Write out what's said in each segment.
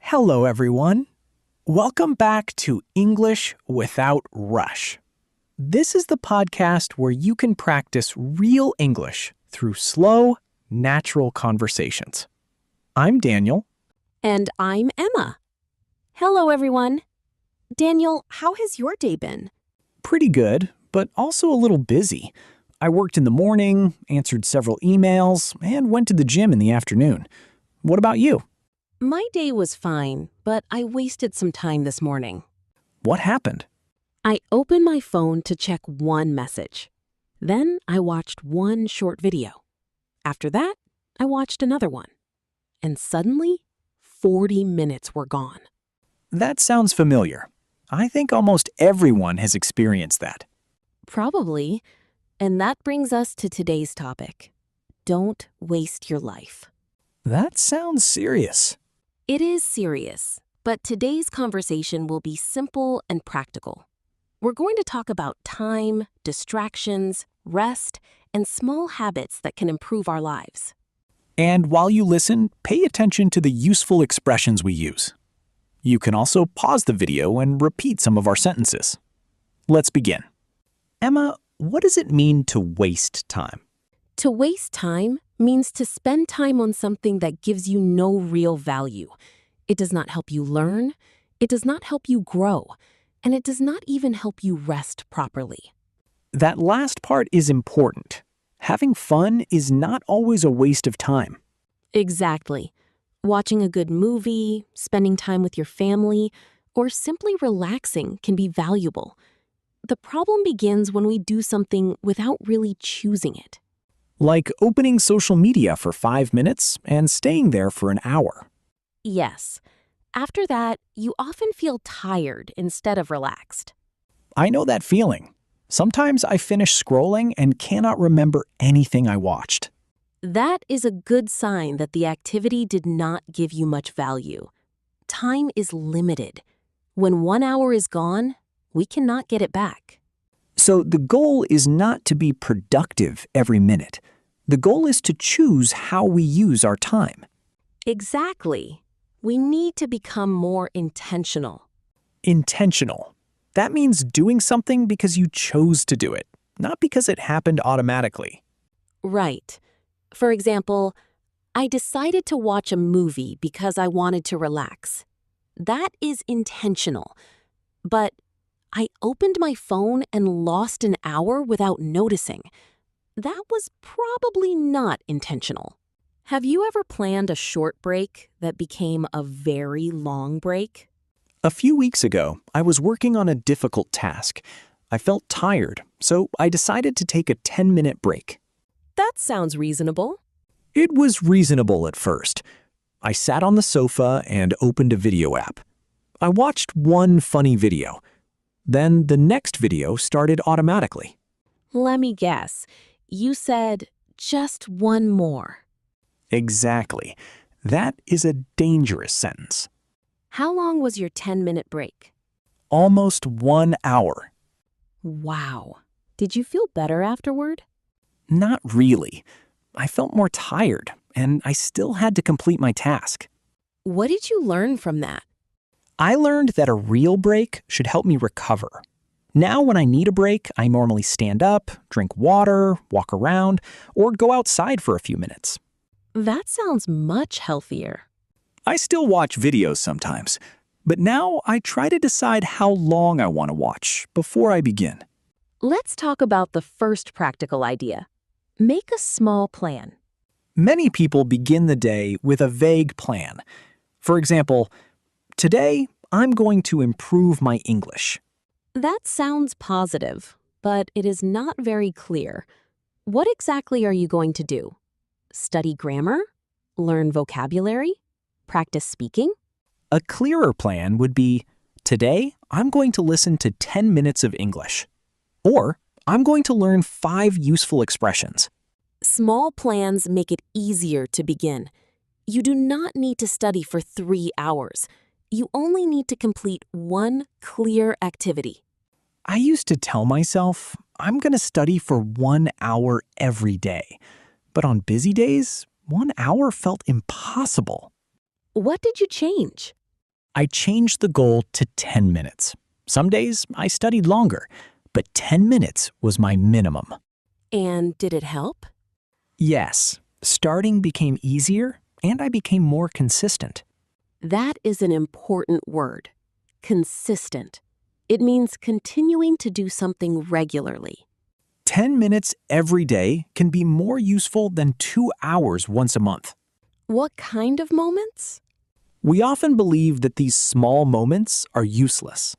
Hello, everyone. Welcome back to English Without Rush. This is the podcast where you can practice real English through slow, natural conversations. I'm Daniel. And I'm Emma. Hello, everyone. Daniel, how has your day been? Pretty good, but also a little busy. I worked in the morning, answered several emails, and went to the gym in the afternoon. What about you? My day was fine, but I wasted some time this morning. What happened? I opened my phone to check one message. Then I watched one short video. After that, I watched another one. And suddenly, 40 minutes were gone. That sounds familiar. I think almost everyone has experienced that. Probably. And that brings us to today's topic. Don't waste your life. That sounds serious. It is serious, but today's conversation will be simple and practical. We're going to talk about time, distractions, rest, and small habits that can improve our lives. And while you listen, pay attention to the useful expressions we use. You can also pause the video and repeat some of our sentences. Let's begin. Emma, what does it mean to waste time? To waste time means to spend time on something that gives you no real value. It does not help you learn, it does not help you grow, and it does not even help you rest properly. That last part is important. Having fun is not always a waste of time. Exactly. Watching a good movie, spending time with your family, or simply relaxing can be valuable. The problem begins when we do something without really choosing it. Like opening social media for 5 minutes and staying there for an hour. Yes. After that, you often feel tired instead of relaxed. I know that feeling. Sometimes I finish scrolling and cannot remember anything I watched. That is a good sign that the activity did not give you much value. Time is limited. When 1 hour is gone, we cannot get it back. So the goal is not to be productive every minute. The goal is to choose how we use our time. Exactly. We need to become more intentional. Intentional. That means doing something because you chose to do it, not because it happened automatically. Right. For example, I decided to watch a movie because I wanted to relax. That is intentional. But I opened my phone and lost an hour without noticing. That was probably not intentional. Have you ever planned a short break that became a very long break? A few weeks ago, I was working on a difficult task. I felt tired, so I decided to take a 10-minute break. That sounds reasonable. It was reasonable at first. I sat on the sofa and opened a video app. I watched one funny video. Then the next video started automatically. Let me guess. You said, just one more. Exactly. That is a dangerous sentence. How long was your 10-minute break? Almost 1 hour. Wow. Did you feel better afterward? Not really. I felt more tired, and I still had to complete my task. What did you learn from that? I learned that a real break should help me recover. Now when I need a break, I normally stand up, drink water, walk around, or go outside for a few minutes. That sounds much healthier. I still watch videos sometimes, but now I try to decide how long I want to watch before I begin. Let's talk about the first practical idea. Make a small plan. Many people begin the day with a vague plan. For example, today I'm going to improve my English. That sounds positive, but it is not very clear. What exactly are you going to do? Study grammar? Learn vocabulary? Practice speaking? A clearer plan would be, today I'm going to listen to 10 minutes of English. Or I'm going to learn 5 useful expressions. Small plans make it easier to begin. You do not need to study for 3 hours. You only need to complete one clear activity. I used to tell myself I'm going to study for 1 hour every day. But on busy days, 1 hour felt impossible. What did you change? I changed the goal to 10 minutes. Some days I studied longer, but 10 minutes was my minimum. And did it help? Yes, starting became easier and I became more consistent. That is an important word. Consistent. It means continuing to do something regularly. 10 minutes every day can be more useful than 2 hours once a month. What kind of moments? We often believe that these small moments are useless.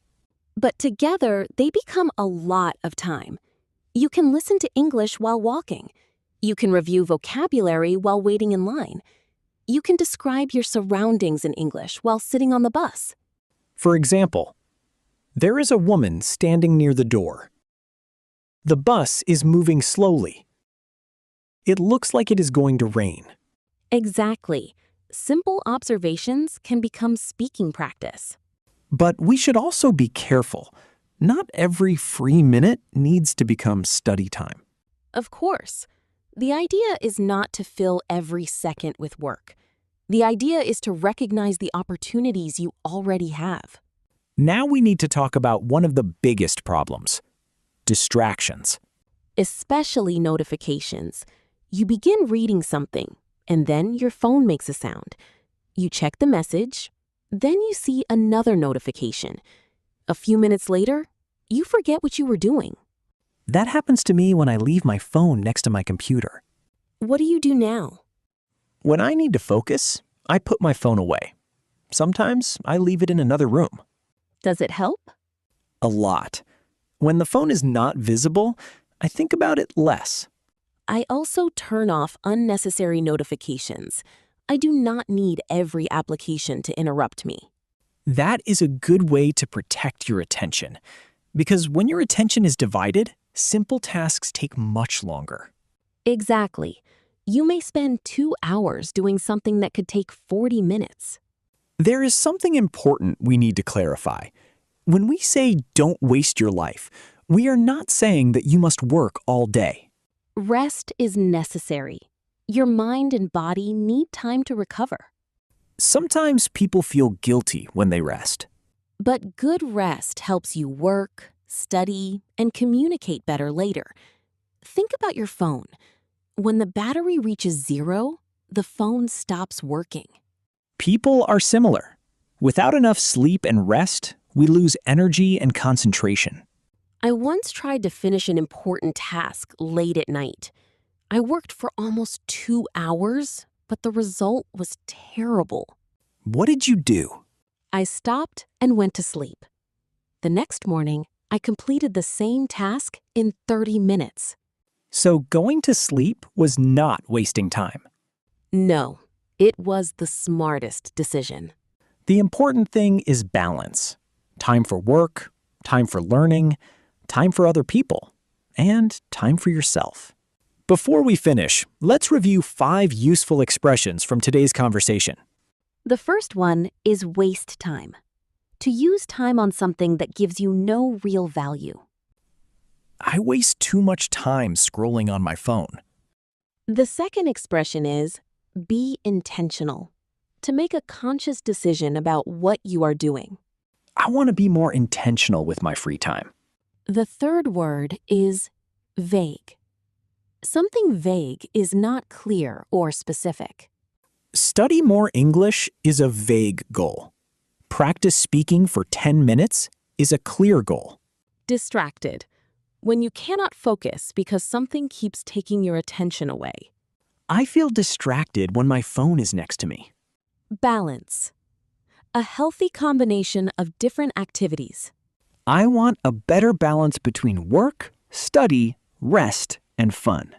But together, they become a lot of time. You can listen to English while walking. You can review vocabulary while waiting in line. You can describe your surroundings in English while sitting on the bus. For example, there is a woman standing near the door. The bus is moving slowly. It looks like it is going to rain. Exactly. Simple observations can become speaking practice. But we should also be careful. Not every free minute needs to become study time. Of course. The idea is not to fill every second with work. The idea is to recognize the opportunities you already have. Now we need to talk about one of the biggest problems: distractions. Especially notifications. You begin reading something, and then your phone makes a sound. You check the message, then you see another notification. A few minutes later, you forget what you were doing. That happens to me when I leave my phone next to my computer. What do you do now? When I need to focus, I put my phone away. Sometimes I leave it in another room. Does it help? A lot. When the phone is not visible, I think about it less. I also turn off unnecessary notifications. I do not need every application to interrupt me. That is a good way to protect your attention. Because when your attention is divided, simple tasks take much longer. Exactly. You may spend 2 hours doing something that could take 40 minutes. There is something important we need to clarify. When we say don't waste your life, we are not saying that you must work all day. Rest is necessary. Your mind and body need time to recover. Sometimes people feel guilty when they rest. But good rest helps you work, study, and communicate better later. Think about your phone. When the battery reaches 0, the phone stops working. People are similar. Without enough sleep and rest, we lose energy and concentration. I once tried to finish an important task late at night. I worked for almost 2 hours, but the result was terrible. What did you do? I stopped and went to sleep. The next morning, I completed the same task in 30 minutes. So going to sleep was not wasting time. No, it was the smartest decision. The important thing is balance. Time for work, time for learning, time for other people, and time for yourself. Before we finish, let's review 5 useful expressions from today's conversation. The first one is waste time. To use time on something that gives you no real value. I waste too much time scrolling on my phone. The second expression is be intentional. To make a conscious decision about what you are doing. I want to be more intentional with my free time. The third word is vague. Something vague is not clear or specific. Study more English is a vague goal. Practice speaking for 10 minutes is a clear goal. Distracted. When you cannot focus because something keeps taking your attention away. I feel distracted when my phone is next to me. Balance. A healthy combination of different activities. I want a better balance between work, study, rest, and fun.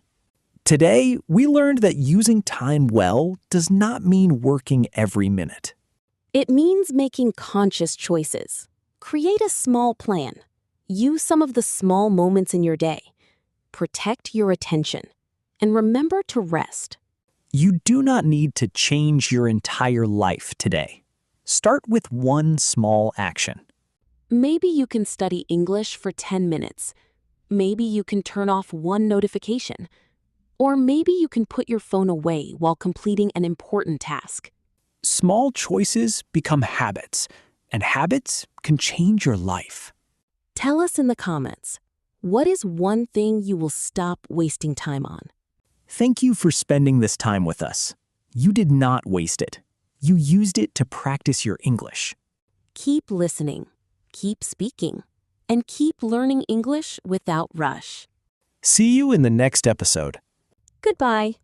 Today, we learned that using time well does not mean working every minute. It means making conscious choices. Create a small plan. Use some of the small moments in your day. Protect your attention. And remember to rest. You do not need to change your entire life today. Start with one small action. Maybe you can study English for 10 minutes. Maybe you can turn off one notification. Or maybe you can put your phone away while completing an important task. Small choices become habits, and habits can change your life. Tell us in the comments, what is one thing you will stop wasting time on? Thank you for spending this time with us. You did not waste it. You used it to practice your English. Keep listening, keep speaking, and keep learning English without rush. See you in the next episode. Goodbye.